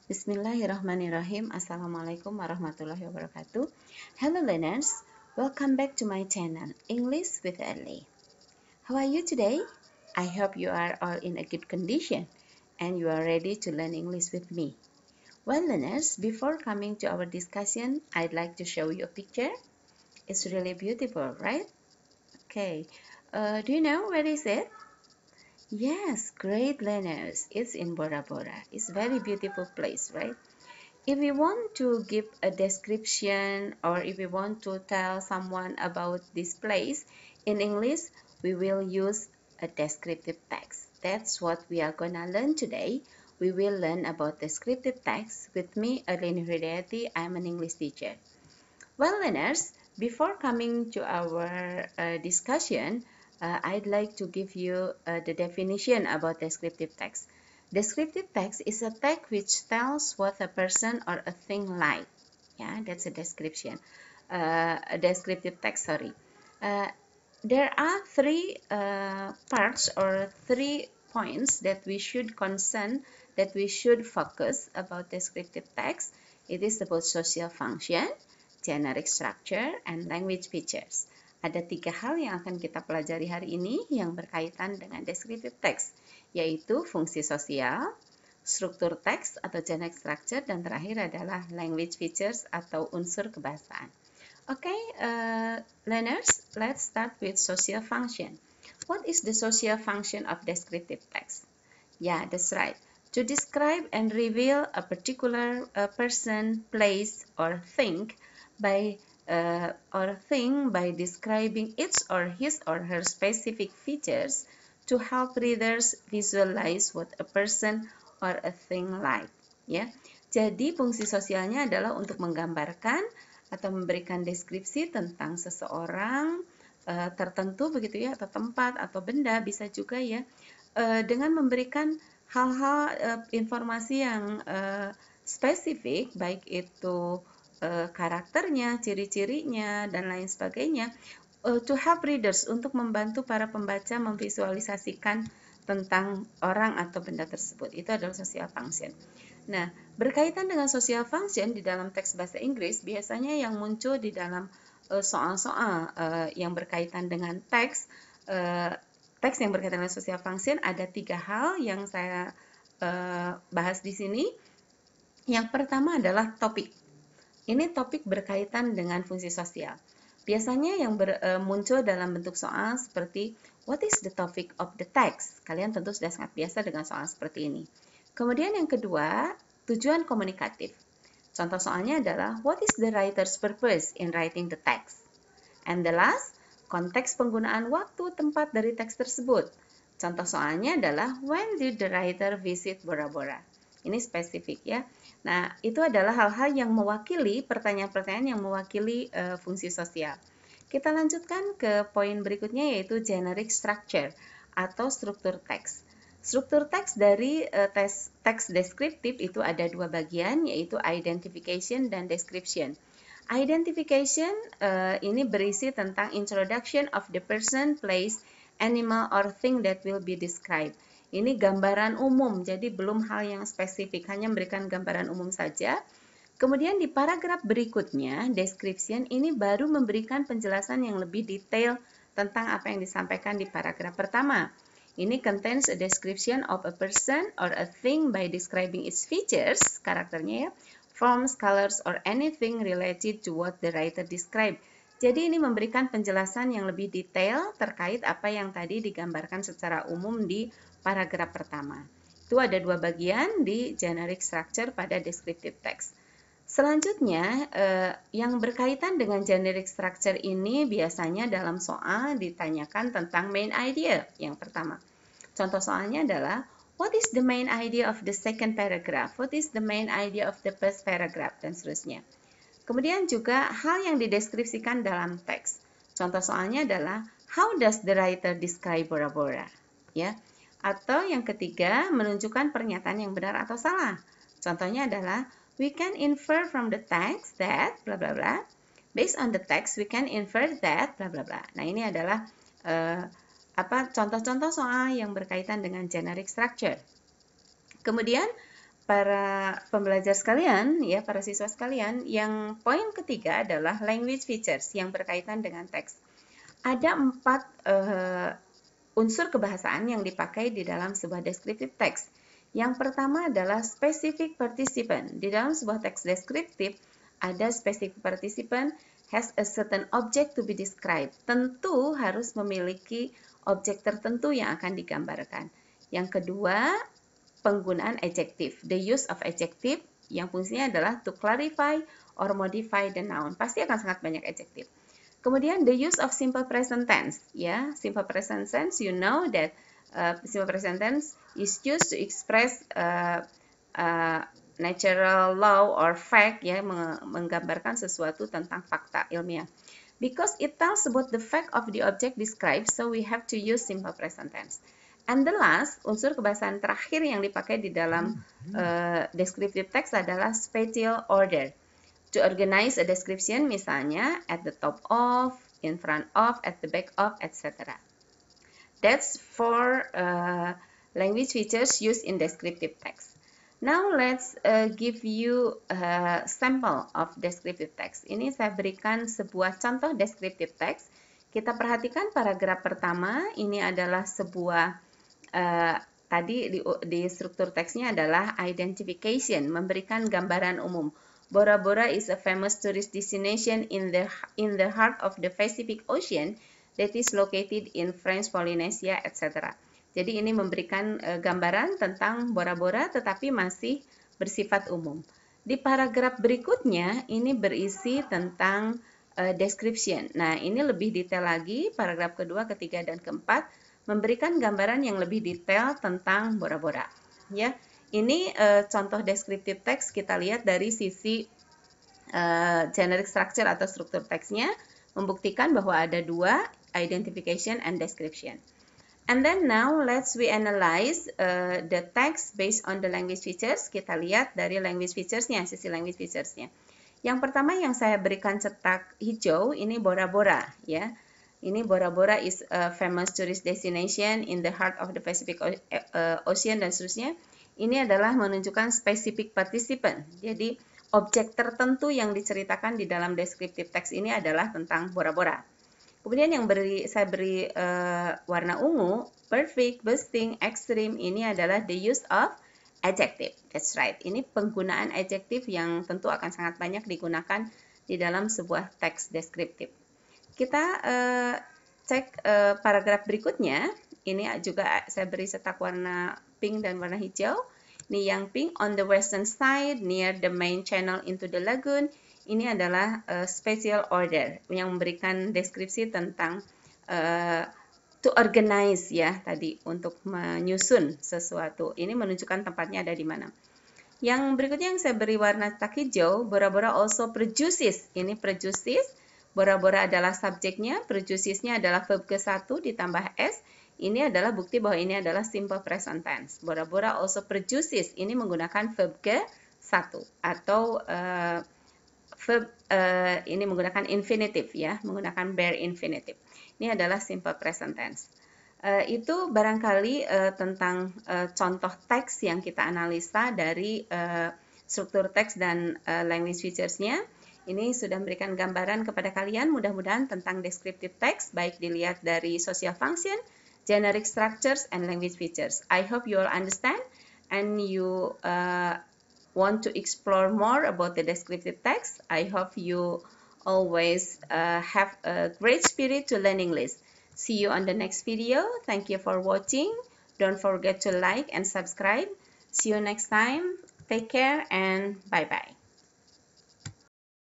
Bismillahirrahmanirrahim. Assalamualaikum warahmatullahi wabarakatuh. Hello learners, welcome back to my channel English with Ellie. How are you today? I hope you are all in a good condition and you are ready to learn English with me. Well learners, before coming to our discussion, I'd like to show you a picture. It's really beautiful, right? Okay, do you know where is it? Yes, great learners. It's in Bora Bora. It's a very beautiful place, right? If we want to give a description or if we want to tell someone about this place in English, we will use a descriptive text. That's what we are gonna learn today. We will learn about descriptive text with me, Erlini Hridayati. I'm an English teacher. Well, learners, before coming to our discussion, I'd like to give you the definition about descriptive text. Descriptive text is a text which tells what a person or a thing like. Yeah, that's a description. A descriptive text, sorry. There are three parts or 3 points that we should concern, that we should focus about descriptive text. It is about social function, generic structure, and language features. Ada 3 hal yang akan kita pelajari hari ini yang berkaitan dengan descriptive text, yaitu fungsi sosial, struktur teks atau generic structure, dan terakhir adalah language features atau unsur kebahasaan. Okay, learners, let's start with social function. What is the social function of descriptive text? Yeah, that's right. To describe and reveal a particular person, place, or thing by describing its or his or her specific features to help readers visualize what a person or a thing like. Ya, jadi fungsi sosialnya adalah untuk menggambarkan atau memberikan deskripsi tentang seseorang tertentu begitu ya, atau tempat atau benda bisa juga ya, dengan memberikan hal-hal informasi yang spesifik, baik itu karakternya, ciri-cirinya, dan lain sebagainya, to help readers, untuk membantu para pembaca memvisualisasikan tentang orang atau benda tersebut. Itu adalah social function. Nah, berkaitan dengan social function di dalam teks bahasa Inggris, biasanya yang muncul di dalam soal-soal yang berkaitan dengan teks yang berkaitan dengan social function, ada 3 hal yang saya bahas di sini. Yang pertama adalah topik. Ini topik berkaitan dengan fungsi sosial. Biasanya yang muncul dalam bentuk soal seperti what is the topic of the text? Kalian tentu sudah sangat biasa dengan soal seperti ini. Kemudian yang kedua, tujuan komunikatif. Contoh soalnya adalah what is the writer's purpose in writing the text? And the last, konteks penggunaan waktu tempat dari teks tersebut. Contoh soalnya adalah when did the writer visit Bora Bora? Ini spesifik ya. Nah, itu adalah hal-hal yang mewakili pertanyaan-pertanyaan yang mewakili fungsi sosial. Kita lanjutkan ke poin berikutnya, yaitu generic structure atau struktur teks. Struktur teks dari teks deskriptif itu ada 2 bagian, yaitu identification dan description. Identification ini berisi tentang introduction of the person, place, animal, or thing that will be described. Ini gambaran umum, jadi belum hal yang spesifik, hanya memberikan gambaran umum saja. Kemudian di paragraf berikutnya, description ini baru memberikan penjelasan yang lebih detail tentang apa yang disampaikan di paragraf pertama. Ini contains a description of a person or a thing by describing its features, karakternya ya, forms, colors, or anything related to what the writer described. Jadi ini memberikan penjelasan yang lebih detail terkait apa yang tadi digambarkan secara umum di paragraf pertama. Itu ada 2 bagian di generic structure pada descriptive text. Selanjutnya, yang berkaitan dengan generic structure ini biasanya dalam soal ditanyakan tentang main idea yang pertama. Contoh soalnya adalah what is the main idea of the second paragraph? What is the main idea of the first paragraph? Dan seterusnya. Kemudian juga hal yang dideskripsikan dalam teks. Contoh soalnya adalah how does the writer describe Bora Bora? Ya. Atau yang ketiga, menunjukkan pernyataan yang benar atau salah. Contohnya adalah we can infer from the text that bla bla bla. Based on the text we can infer that bla bla bla. Nah, ini adalah contoh-contoh soal yang berkaitan dengan generic structure. Kemudian para pembelajar sekalian, ya, para siswa sekalian, yang poin ketiga adalah language features yang berkaitan dengan teks. Ada 4 unsur kebahasaan yang dipakai di dalam sebuah descriptive text. Yang pertama adalah specific participant. Di dalam sebuah teks deskriptif, ada specific participant has a certain object to be described. Tentu harus memiliki objek tertentu yang akan digambarkan. Yang kedua, penggunaan adjective. The use of adjective yang fungsinya adalah to clarify or modify the noun. Pasti akan sangat banyak adjective. Kemudian the use of simple present tense. Ya, simple present tense, you know that simple present tense is used to express natural law or fact, ya, menggambarkan sesuatu tentang fakta ilmiah. Because it tells about the fact of the object described, so we have to use simple present tense. And the last, unsur kebahasaan terakhir yang dipakai di dalam descriptive text adalah spatial order. To organize a description, misalnya at the top of, in front of, at the back of, etc. That's for language features used in descriptive text. Now let's give you a sample of descriptive text. Ini saya berikan sebuah contoh descriptive text. Kita perhatikan paragraf pertama, ini adalah sebuah tadi di struktur teksnya adalah identification, memberikan gambaran umum. Bora Bora is a famous tourist destination in the heart of the Pacific Ocean that is located in French Polynesia, etc. Jadi ini memberikan gambaran tentang Bora Bora tetapi masih bersifat umum. Di paragraf berikutnya ini berisi tentang description. Nah, ini lebih detail lagi, paragraf kedua, ketiga, dan keempat memberikan gambaran yang lebih detail tentang Bora Bora. Ya, ini contoh descriptive text kita lihat dari sisi generic structure atau struktur teksnya, membuktikan bahwa ada dua, identification and description. And then now let's we analyze the text based on the language features. Kita lihat dari language featuresnya, sisi language featuresnya. Yang pertama yang saya berikan cetak hijau ini Bora Bora, ya. Ini Bora Bora is a famous tourist destination in the heart of the Pacific Ocean dan seterusnya. Ini adalah menunjukkan specific participant. Jadi objek tertentu yang diceritakan di dalam descriptive text ini adalah tentang Bora Bora. Kemudian yang saya beri warna ungu, perfect, bursting, extreme, ini adalah the use of adjective. That's right. Ini penggunaan adjective yang tentu akan sangat banyak digunakan di dalam sebuah teks deskriptif. Kita cek paragraf berikutnya. Ini juga saya beri cetak warna pink dan warna hijau. Ini yang pink, on the western side near the main channel into the lagoon. Ini adalah spatial order yang memberikan deskripsi tentang to organize, ya, tadi untuk menyusun sesuatu. Ini menunjukkan tempatnya ada di mana. Yang berikutnya yang saya beri warna cetak hijau, Bora Bora also produces. Ini produces. Bora Bora adalah subjeknya, producesnya adalah verb ke-1 ditambah S. Ini adalah bukti bahwa ini adalah simple present tense. Bora Bora also produces. Ini menggunakan verb ke-1 atau verb ini menggunakan infinitive, ya, menggunakan bare infinitive. Ini adalah simple present tense. Itu barangkali tentang contoh teks yang kita analisa dari struktur teks dan language features-nya. Ini sudah memberikan gambaran kepada kalian mudah-mudahan tentang descriptive text, baik dilihat dari social function, generic structures, and language features. I hope you all understand and you want to explore more about the descriptive text. I hope you always have a great spirit to learn English. See you on the next video. Thank you for watching. Don't forget to like and subscribe. See you next time. Take care and bye-bye.